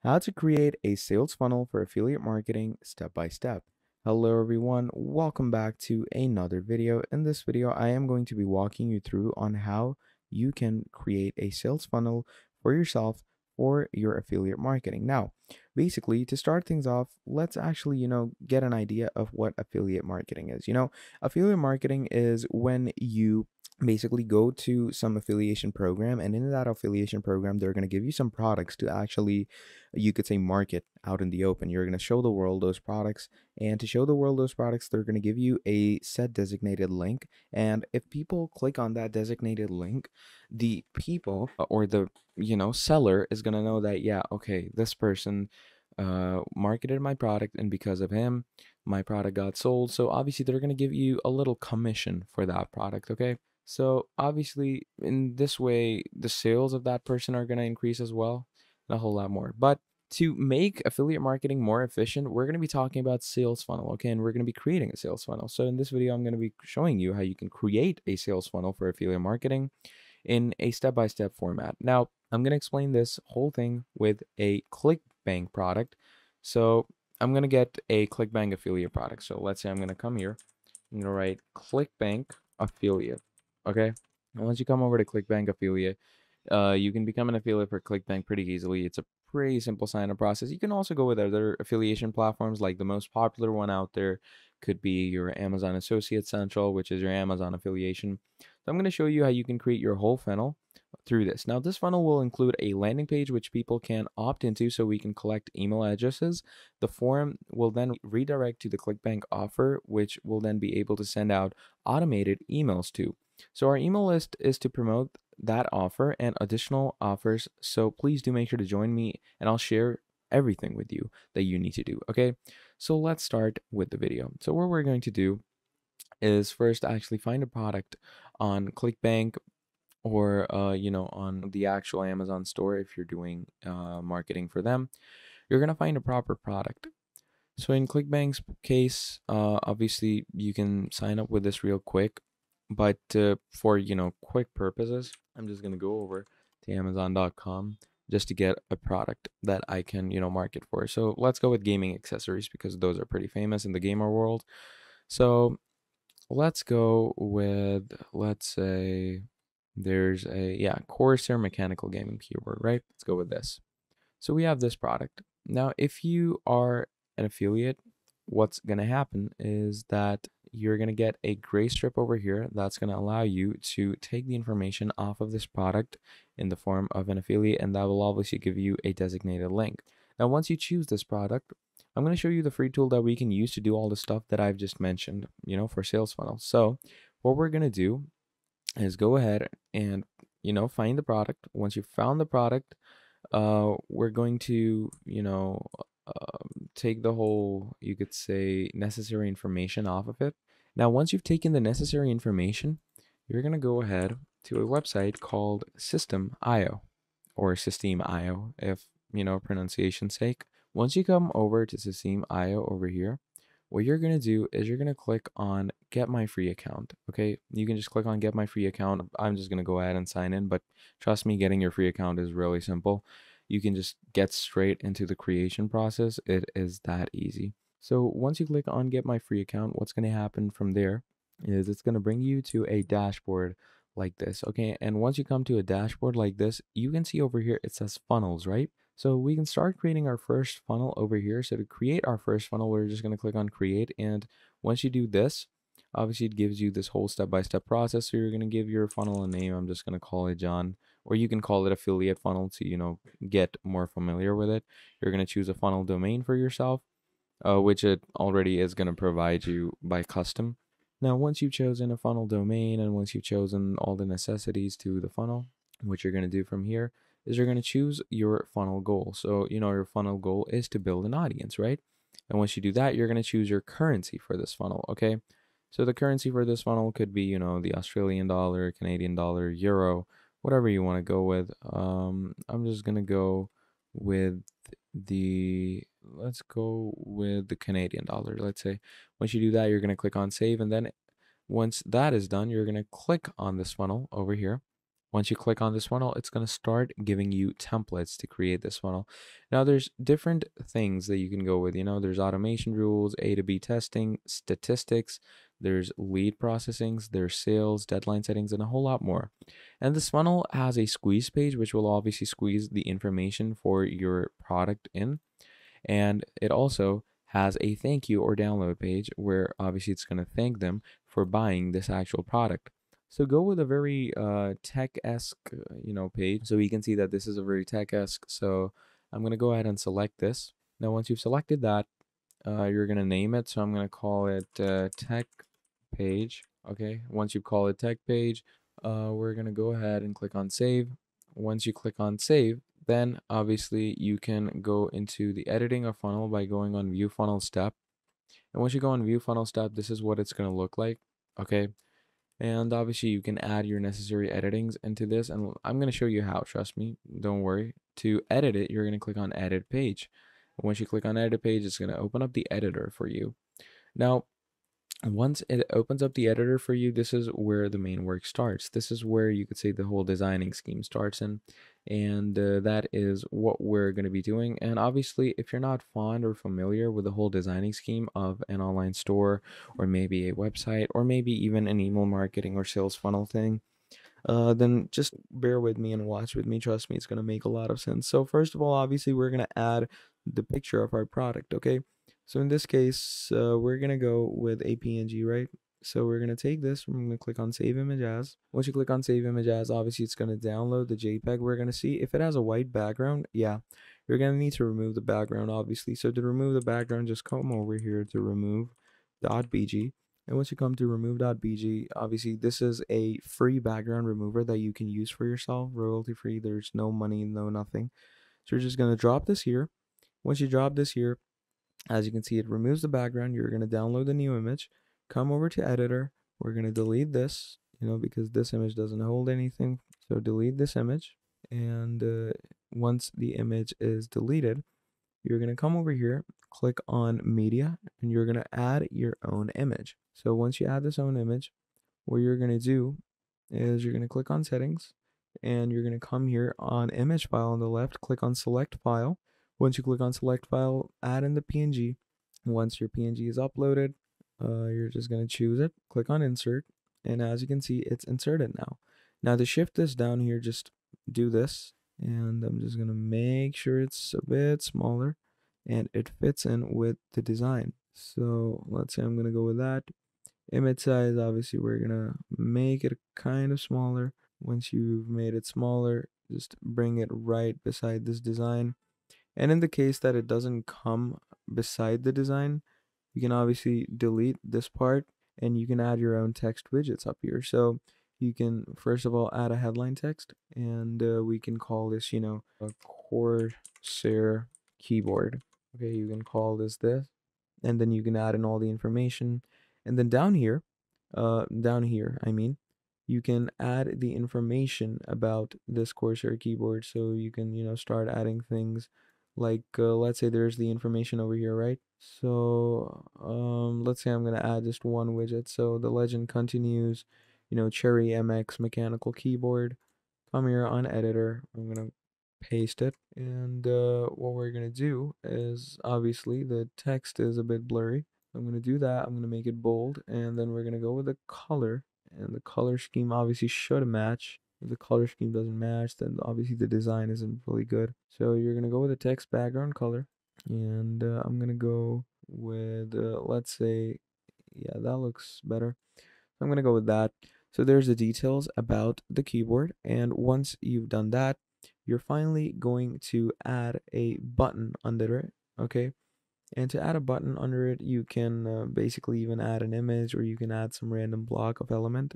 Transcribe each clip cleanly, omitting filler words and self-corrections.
How to create a sales funnel for affiliate marketing step by step. Hello everyone, welcome back to another video. In this video, I am going to be walking you through on how you can create a sales funnel for yourself for your affiliate marketing. Now, basically to start things off, let's actually, get an idea of what affiliate marketing is. Affiliate marketing is when you basically go to some affiliation program, and in that affiliation program they're going to give you some products to actually, you could say, market out in the open. You're going to show the world those products, and to show the world those products they're going to give you a set designated link. And if people click on that designated link, the people or the seller is going to know that, yeah, okay, this person marketed my product, and because of him my product got sold. So obviously they're going to give you a little commission for that product. Okay, so obviously in this way the sales of that person are going to increase as well, and a whole lot more. But to make affiliate marketing more efficient, we're going to be talking about sales funnel, okay? And we're going to be creating a sales funnel. So in this video, I'm going to be showing you how you can create a sales funnel for affiliate marketing in a step-by-step format. Now, I'm going to explain this whole thing with a ClickBank product. So I'm going to get a ClickBank affiliate product. So let's say I'm going to come here. I'm going to write ClickBank affiliate, okay? And once you come over to ClickBank affiliate, you can become an affiliate for ClickBank pretty easily. It's a pretty simple sign-up process. You can also go with other affiliation platforms, like the most popular one out there could be your Amazon Associate Central, which is your Amazon affiliation. So I'm going to show you how you can create your whole funnel through this. Now, this funnel will include a landing page which people can opt into so we can collect email addresses. The form will then redirect to the ClickBank offer, which will then be able to send out automated emails to. So our email list is to promote that offer and additional offers. So please do make sure to join me, and I'll share everything with you that you need to do. Okay, so let's start with the video. So what we're going to do is first actually find a product on ClickBank, or on the actual Amazon store. If you're doing marketing for them, you're gonna find a proper product. So in ClickBank's case, obviously you can sign up with this real quick, but for quick purposes, I'm just gonna go over to Amazon.com just to get a product that I can market for. So let's go with gaming accessories because those are pretty famous in the gamer world. So let's go with, let's say there's a, yeah, Corsair mechanical gaming keyboard, right? Let's go with this. So we have this product. Now, if you are an affiliate, what's going to happen is that you're going to get a gray strip over here that's going to allow you to take the information off of this product in the form of an affiliate, and that will obviously give you a designated link. Now, once you choose this product, I'm going to show you the free tool that we can use to do all the stuff that I've just mentioned, for sales funnels. So what we're going to do is go ahead and, find the product. Once you've found the product, we're going to, take the whole, you could say, necessary information off of it. Now, once you've taken the necessary information, you're going to go ahead to a website called System.io, or System.io, if, pronunciation's sake. Once you come over to System.io over here, what you're going to do is you're going to click on Get My Free Account. Okay, you can just click on Get My Free Account. I'm just going to go ahead and sign in, but trust me, getting your free account is really simple. You can just get straight into the creation process. It is that easy. So once you click on Get My Free Account, what's going to happen from there is it's going to bring you to a dashboard like this. Okay, and once you come to a dashboard like this, you can see over here it says funnels, right? So we can start creating our first funnel over here. So to create our first funnel, we're just going to click on create. And once you do this, obviously it gives you this whole step-by-step process. So you're going to give your funnel a name. I'm just going to call it John, or you can call it affiliate funnel to, get more familiar with it. You're going to choose a funnel domain for yourself, which it already is going to provide you by custom. Now, once you've chosen a funnel domain and once you've chosen all the necessities to the funnel, what you're going to do from here is you're going to choose your funnel goal. So, your funnel goal is to build an audience, right? And once you do that, you're going to choose your currency for this funnel, okay? So the currency for this funnel could be, the Australian dollar, Canadian dollar, euro, whatever you want to go with. I'm just going to go with let's go with the Canadian dollar, let's say. Once you do that, you're going to click on save. And then once that is done, you're going to click on this funnel over here. Once you click on this funnel, it's going to start giving you templates to create this funnel. Now, there's different things that you can go with. There's automation rules, A to B testing, statistics, there's lead processings, there's sales, deadline settings, and a whole lot more. And this funnel has a squeeze page, which will obviously squeeze the information for your product in. And it also has a thank you or download page where obviously it's going to thank them for buying this actual product. So go with a very tech-esque, page. So you can see that this is a very tech-esque. So I'm going to go ahead and select this. Now, once you've selected that, you're going to name it. So I'm going to call it tech page. Okay. Once you call it tech page, we're going to go ahead and click on save. Once you click on save, then obviously you can go into the editing of funnel by going on view funnel step. And once you go on view funnel step, this is what it's going to look like. Okay. And obviously you can add your necessary editings into this, and I'm going to show you how, trust me, don't worry. To edit it, you're going to click on edit page. And once you click on edit page, it's going to open up the editor for you. Now, once it opens up the editor for you, this is where the main work starts. This is where you could say the whole designing scheme starts in, and that is what we're going to be doing. And obviously, if you're not fond or familiar with the whole designing scheme of an online store, or maybe a website, or maybe even an email marketing or sales funnel thing, then just bear with me and watch with me. Trust me, it's going to make a lot of sense. So first of all, obviously, we're going to add the picture of our product, okay? So in this case, we're going to go with a PNG, right? So we're going to take this, we're going to click on Save Image As. Once you click on Save Image As, obviously it's going to download the JPEG. We're going to see if it has a white background. Yeah, you're going to need to remove the background, obviously. So to remove the background, just come over here to remove .bg. And once you come to remove.bg, obviously this is a free background remover that you can use for yourself, royalty free. There's no money, no nothing. So you're just going to drop this here. Once you drop this here, as you can see, it removes the background. You're going to download the new image, come over to editor. We're going to delete this, because this image doesn't hold anything. So delete this image. And once the image is deleted, you're going to come over here, click on media, and you're going to add your own image. So once you add this own image, what you're going to do is you're going to click on settings, and you're going to come here on image file on the left, click on select file. Once you click on select file, add in the PNG. Once your PNG is uploaded, you're just going to choose it, click on insert, and as you can see, it's inserted now. Now to shift this down here, just do this, and I'm just going to make sure it's a bit smaller and it fits in with the design. So let's say I'm going to go with that. Image size, obviously we're going to make it kind of smaller. Once you've made it smaller, just bring it right beside this design. And in the case that it doesn't come beside the design, you can obviously delete this part and you can add your own text widgets up here. So you can first of all add a headline text, and we can call this, a Corsair keyboard. Okay, you can call this, and then you can add in all the information. And then down here, you can add the information about this Corsair keyboard. So you can, start adding things like, let's say there's the information over here, right? So let's say I'm going to add just one widget. So the legend continues, Cherry MX mechanical keyboard. Come here on editor. I'm going to paste it. And what we're going to do is, obviously the text is a bit blurry. I'm going to do that. I'm going to make it bold, and then we're going to go with the color, and the color scheme obviously should match. If the color scheme doesn't match, then obviously the design isn't really good. So you're going to go with the text background color, and I'm going to go with, let's say, yeah, that looks better. I'm going to go with that. So there's the details about the keyboard, and once you've done that, you're finally going to add a button under it, okay? And to add a button under it, you can basically even add an image, or you can add some random block of element.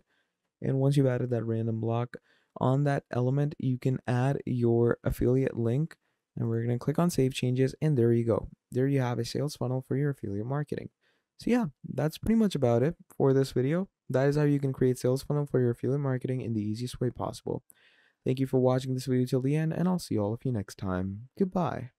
And once you've added that random block on that element, you can add your affiliate link, and we're going to click on save changes, and there you go. There you have a sales funnel for your affiliate marketing. So yeah, that's pretty much about it for this video. That is how you can create sales funnel for your affiliate marketing in the easiest way possible. Thank you for watching this video till the end, and I'll see all of you next time. Goodbye.